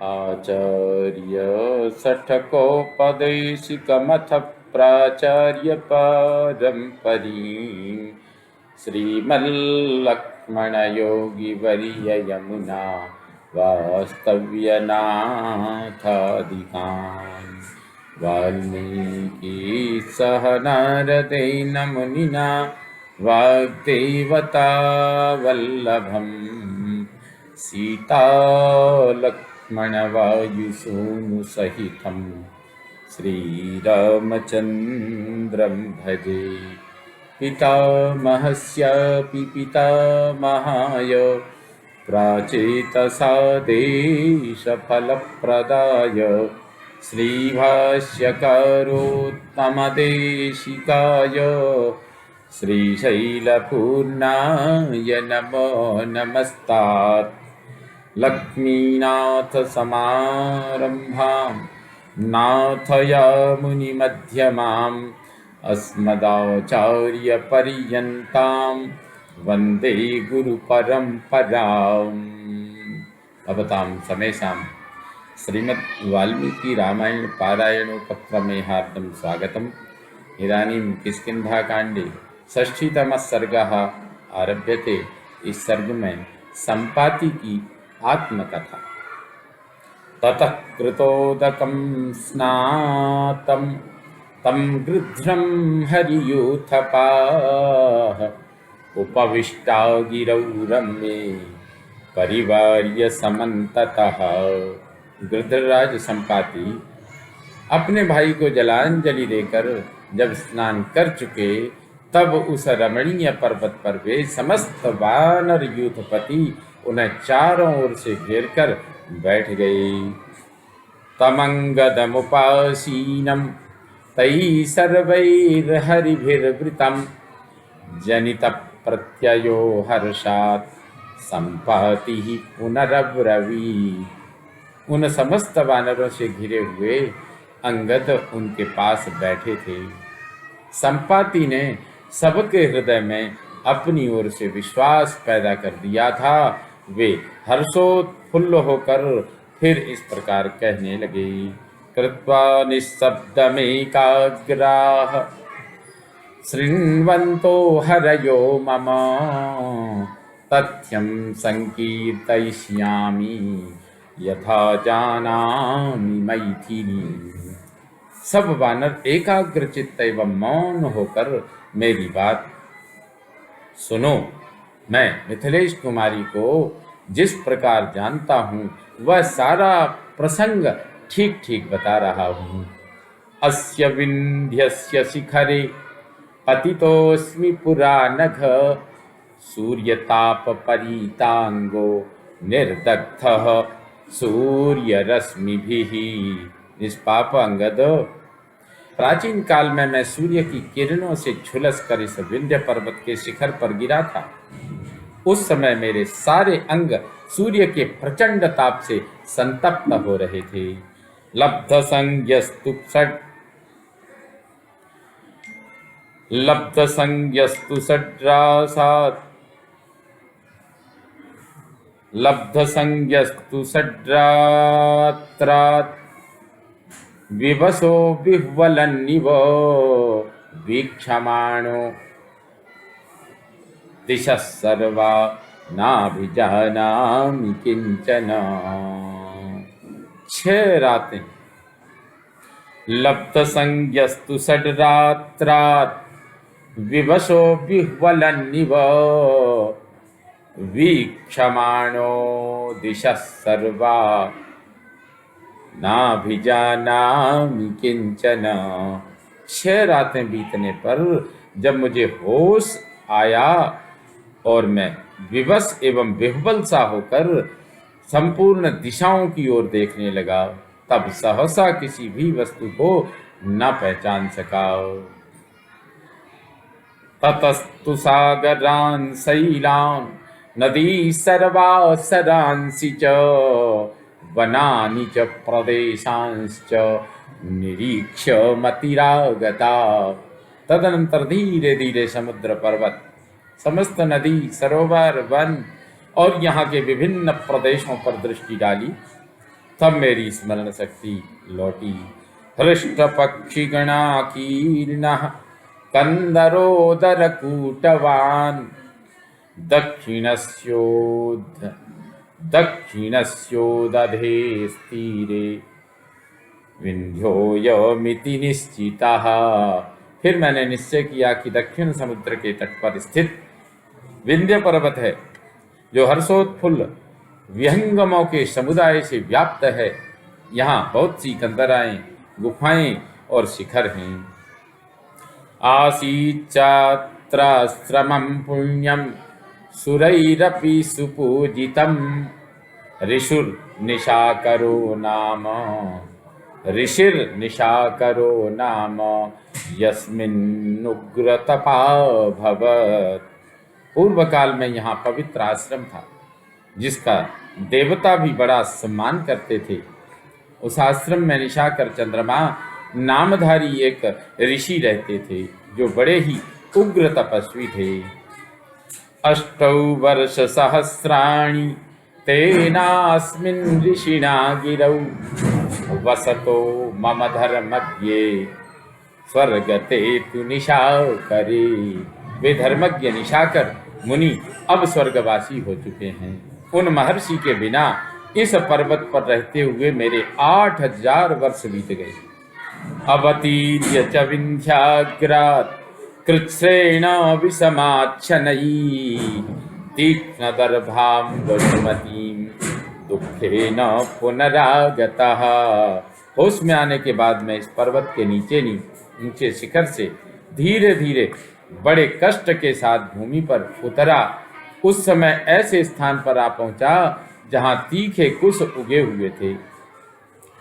आचार्य षट्कोपदेशिकमथ प्राचार्य पारंपरीं श्रीमल्लक्ष्मणयोगिवर्य यमुना वास्तव्यनाथादिकान् वाल्मीकि सह नारदेन मुनिना वाग्देवता वल्लभम् सीता लक्ष्मण वायुसूनुसहितं श्रीरामचन्द्रं भजे। पितामहस्यापि पितामहाय प्राचेतसा देशफलप्रदाय श्रीभाष्यकारोत्तमदेशिकाय श्रीशैलपूर्णाय नमो नमस्तात्। लक्ष्मीनाथसमारम्भां नाथयामुनिमध्यमाम् अस्मदाचार्यपर्यन्तां वन्दे गुरुपरम्पराम्। भवतां समेषां श्रीमद् वाल्मीकि रामायण पारायणोपक्रमे हार्दं स्वागतम्। इदानीं किष्किन्धाकाण्डे षष्ठीतमः सर्गः आरभ्यते। इस सर्ग में संपाति की आत्मकथा। ततः कृतोदकं स्नातं तं गृध्रं हरियूथपाः उपविष्टा गिरौ रम्ये परिवार्य समन्ततः। गृध्रराज संपाति अपने भाई को जलांजलि देकर जब स्नान कर चुके तब उस रमणीय पर्वत पर वे समस्त वानर यूथपति उन्हें चारों ओर से घेर कर बैठ गए। तमंगदमुपासीनं तैः सर्वैर्हरिभिर्वृतं जनित प्रत्ययो हर्षात् संपातिः पुनरब्रवीत्। उन समस्त वानरों से घिरे हुए अंगद उनके पास बैठे थे। संपाति ने सबके हृदय में अपनी ओर से विश्वास पैदा कर दिया था। वे हर्षोत्फुल्ल होकर फिर इस प्रकार कहने लगे। कृत्वा निःशब्दमेकाग्राः शृण्वन्तो हरयो मम तथ्यं संकीर्तयिष्यामि यथा जानामि मैथिली। सब वानर एकाग्रचित्त एवं मौन होकर मेरी बात सुनो। मैं मिथिलेश कुमारी को जिस प्रकार जानता हूँ वह सारा प्रसंग ठीक ठीक बता रहा हूँ। अस्य विन्ध्यस्य शिखरे पतितोऽस्मि पुरा नघ सूर्यताप परितांगो निर्दग्धः सूर्यरश्मिभिः। निष्पाप अंगद, प्राचीन काल में मैं सूर्य की किरणों से झुलस कर इस विंध्य पर्वत के शिखर पर गिरा था। उस समय मेरे सारे अंग सूर्य के प्रचंड ताप से संतप्त हो रहे थे। लब्ध संज्ञस्तु षड्रात्रात् विवशो विह्वलन्निव वीक्षमाणो दिशः सर्वा नाभिजानामि किंचन। 6 रातें लब्ध संज्ञस्तु षड्रात्रात् विवशो विह्वलन्निव वीक्षमाणो दिशः सर्वा नाभिजानामि किंचन। 6 रातें बीतने पर जब मुझे होश आया और मैं विवश एवं विह्वल सा होकर संपूर्ण दिशाओं की ओर देखने लगा तब सहसा किसी भी वस्तु को न पहचान सका। ततस्तु सागरान् शैलान् नदी सर्वासरांसि च वनानि च प्रदेशांश्च निरीक्ष्य मतिरागता। तदनंतर धीरे धीरे समुद्र पर्वत, समस्त नदी, सरोवर, वन और यहाँ के विभिन्न प्रदेशों पर दृष्टि डाली तब मेरी स्मरण शक्ति लौटी। हृष्ट पक्षिगणा कीर्णः कंदरोदरकूटवान् दक्षिणस्योदधे स्थिरे विंध्योऽयमिति निश्चितः। फिर मैंने निश्चय किया कि दक्षिण समुद्र के तट पर स्थित विंध्य पर्वत है, जो हर्षोत्फुल्ल विहंगमों के समुदाय से व्याप्त है। यहाँ बहुत सी कंदराएं, गुफाएं और शिखर हैं। आसीच्चात्राश्रमं पुण्यं सुरैरपि सुपूजितं ऋषिर्निशाकरो नाम यस्मिन्नुग्रतपाभवत्। पूर्व काल में यहाँ पवित्र आश्रम था, जिसका देवता भी बड़ा सम्मान करते थे। उस आश्रम में निशाकर चंद्रमा नामधारी एक ऋषि रहते थे, जो बड़े ही उग्र तपस्वी थे। अष्टौ वर्ष सहस्राणि तेनास्मिन् ऋषिणा गिरौ वसतो मम धर्मज्ञे स्वर्गते तु निशाकरे। वे धर्मज्ञ निशाकर मुनि अब स्वर्गवासी हो चुके हैं। उन महर्षि के बिना इस पर्वत पर रहते हुए मेरे 8000 वर्ष बीत गए। अवतीर्य च विंध्याग्रात् कृच्छ्रेण विषमाच्छनैः तीक्ष्णदर्भां वसुमतीं दुःखेन पुनरागतः। होश में आने के बाद मैं इस पर्वत के नीचे शिखर से धीरे धीरे बड़े कष्ट के साथ भूमि पर उतरा। उस समय ऐसे स्थान पर आ पहुंचा जहां तीखे कुश उगे हुए थे।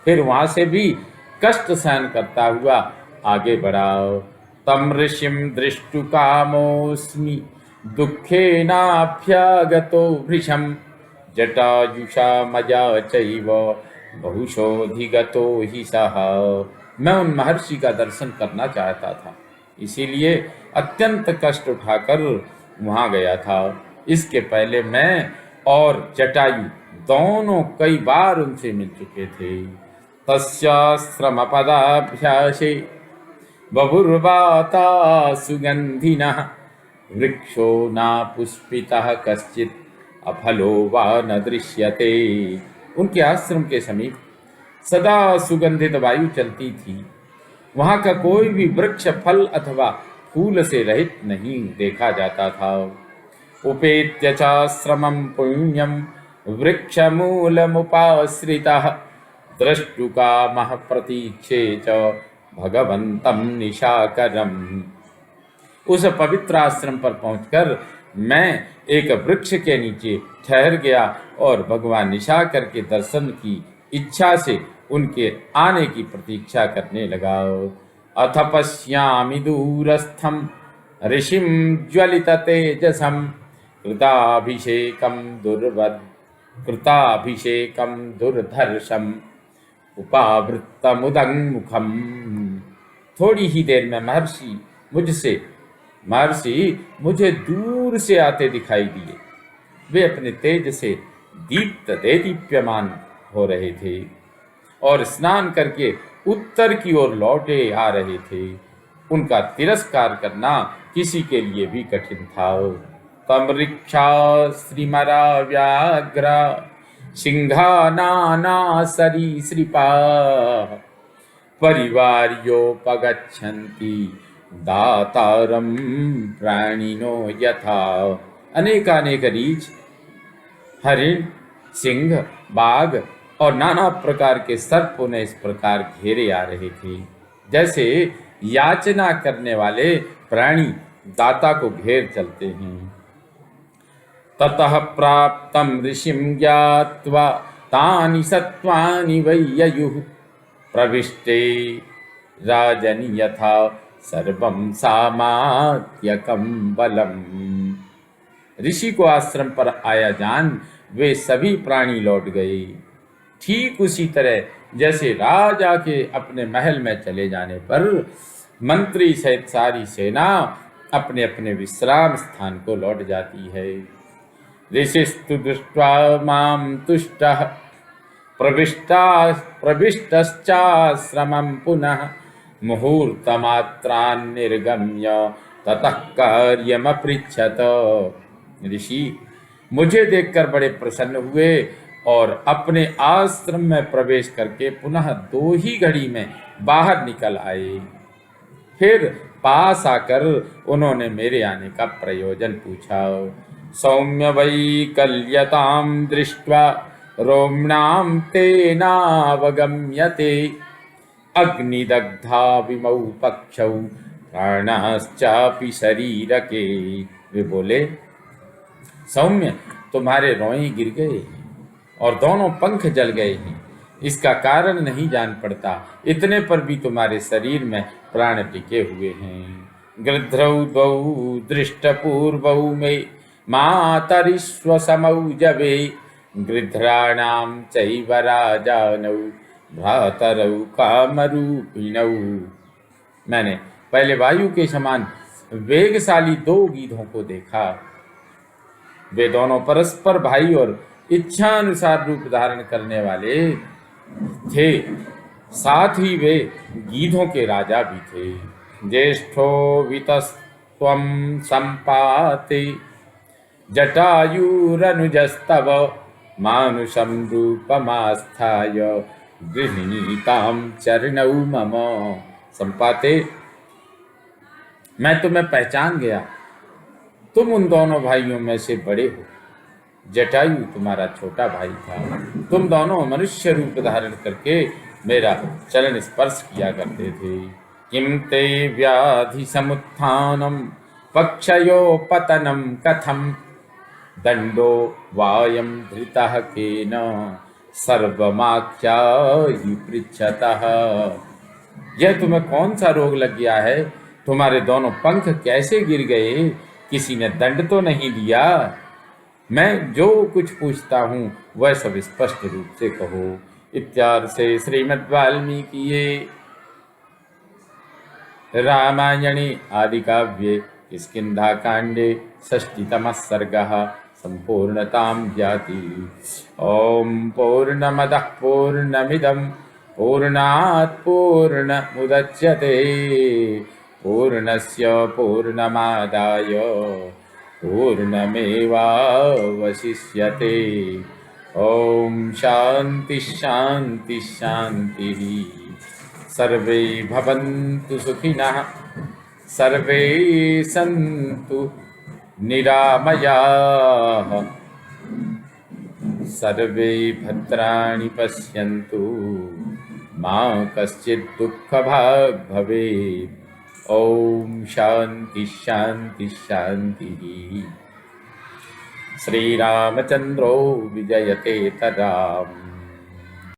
फिर वहां से भी कष्ट सहन करता हुआ आगे बढ़ा। तम ऋषिं दृष्टुकामोऽस्मि दुःखेनाभ्यागतो भृशं जटायुषा मया चैव बहुशोऽधिगतो हि सः। मैं उन महर्षि का दर्शन करना चाहता था, इसीलिए अत्यंत कष्ट उठाकर वहां गया था। इसके पहले मैं और जटायु दोनों कई बार उनसे मिल चुके थे। तस्याश्रमपदाभ्यासे बभुर्वाता सुगंधिनः वृक्षो न पुष्पितः कश्चित् अफलो वा न दृश्यते। उनके आश्रम के समीप सदा सुगंधित वायु चलती थी। वहां का कोई भी वृक्ष फल अथवा फूल से रहित नहीं देखा जाता था। उपेत्य चाश्रमं पुण्यं वृक्षमूलमुपाश्रितः द्रष्टुकामः प्रतीक्षे च भगवन्तं निशाकरम्। उस पवित्र आश्रम पर पहुंचकर मैं एक वृक्ष के नीचे ठहर गया और भगवान निशाकर के दर्शन की इच्छा से उनके आने की प्रतीक्षा करने लगा। अथ पश्यामि दूरस्थं ऋषिं ज्वलिततेजसं कृताभिषेकं दुर्धर्षम् उपावृत्तमुदङ्मुखम्। थोड़ी ही देर में महर्षि मुझे दूर से आते दिखाई दिए। वे अपने तेज से दीप्यमान हो रहे थे और स्नान करके उत्तर की ओर लौटे आ रहे थे। उनका तिरस्कार करना किसी के लिए भी कठिन था। तमृक्षा श्रीमरा व्याघ्रा सिंहानाना सरीसृपा परिवार्योपगच्छन्ति दातारं प्राणिनो यथा। अनेकानेक रीछ, हरिण, सिंह, बाघ और नाना प्रकार के सर्प उन्हें इस प्रकार घेरे आ रहे थे, जैसे याचना करने वाले प्राणी दाता को घेर चलते हैं। ततः प्राप्तं ऋषिं ज्ञात्वा तानि सत्त्वानि वै ययुः प्रविष्टे राजन् यथा सर्वं सामात्यकं बलम्। ऋषि को आश्रम पर आया जान वे सभी प्राणी लौट गए, ठीक उसी तरह जैसे राजा के अपने महल में चले जाने पर मंत्री सहित सारी सेना अपने अपने विश्राम स्थान को लौट जाती है। ऋषिस्तु दृष्ट्वा मां तुष्टः प्रविष्टश्चाश्रमं पुनः मुहूर्तमात्रान् निर्गम्य ततः कार्यमपृच्छत। ऋषि मुझे देखकर बड़े प्रसन्न हुए और अपने आश्रम में प्रवेश करके पुनः 2 ही घड़ी में बाहर निकल आए। फिर पास आकर उन्होंने मेरे आने का प्रयोजन पूछा। सौम्य वैकल्यतां दृष्ट्वा रोम्णां तेनावगम्यते अग्निदग्धा विमौ पक्षौ प्राणाश्चापि शरीरके। वे बोले, सौम्य तुम्हारे रोए गिर गए हैं और दोनों पंख जल गए हैं, इसका कारण नहीं जान पड़ता, इतने पर भी तुम्हारे शरीर में प्राण टिके हुए हैं। गृध्रौ द्वौ दृष्टपूर्वौ मे मातरिश्व समौजवे गृध्राणां चैव राजानौ भ्रातरौ कामरूपिणौ। मैंने पहले वायु के समान वेगशाली 2 गीधों को देखा। वे दोनों परस्पर भाई और इच्छानुसार रूप धारण करने वाले थे, साथ ही वे गीधों के राजा भी थे। ज्येष्ठो वितस्त्वं सम्पाते जटायुरनुजस्तव मानुषं रूपमास्थाय गृह्णीतां चरणौ मम। सम्पाते मैं तुम्हें पहचान गया, तुम उन दोनों भाइयों में से बड़े हो। जटायु तुम्हारा छोटा भाई था। तुम दोनों मनुष्य रूप धारण करके मेरा चरण स्पर्श किया करते थे। किम ते व्याधि समुत्थानम पक्षयो पतनम कथम दंडो वायम धृतः केन सर्वमाख्याहि पृच्छतः। यह तुम्हें कौन सा रोग लग गया है? तुम्हारे दोनों पंख कैसे गिर गए? किसी ने दंड तो नहीं दिया? मैं जो कुछ पूछता हूँ वह सब स्पष्ट रूप से कहो। इत्यार्थे श्रीमद् वाल्मीकिये रामायणे आदिकाव्ये किष्किन्धाकाण्डे षष्टितमः सर्गः सम्पूर्णतां याति। ॐ पूर्णमदः पूर्णमिदं पूर्णात् पूर्णमुदच्यते पूर्णस्य पूर्णमादाय पूर्णमेवावशिष्यते। ॐ शान्ति शान्ति शान्तिः। सर्वे भवन्तु सुखिनः, सर्वे सन्तु निरामयाः, सर्वे भद्राणि पश्यन्तु मा कश्चित् दुःखभाग् भवेत्। ओम शांति शांति शांति। श्रीरामचंद्रो विजयते तदाम्।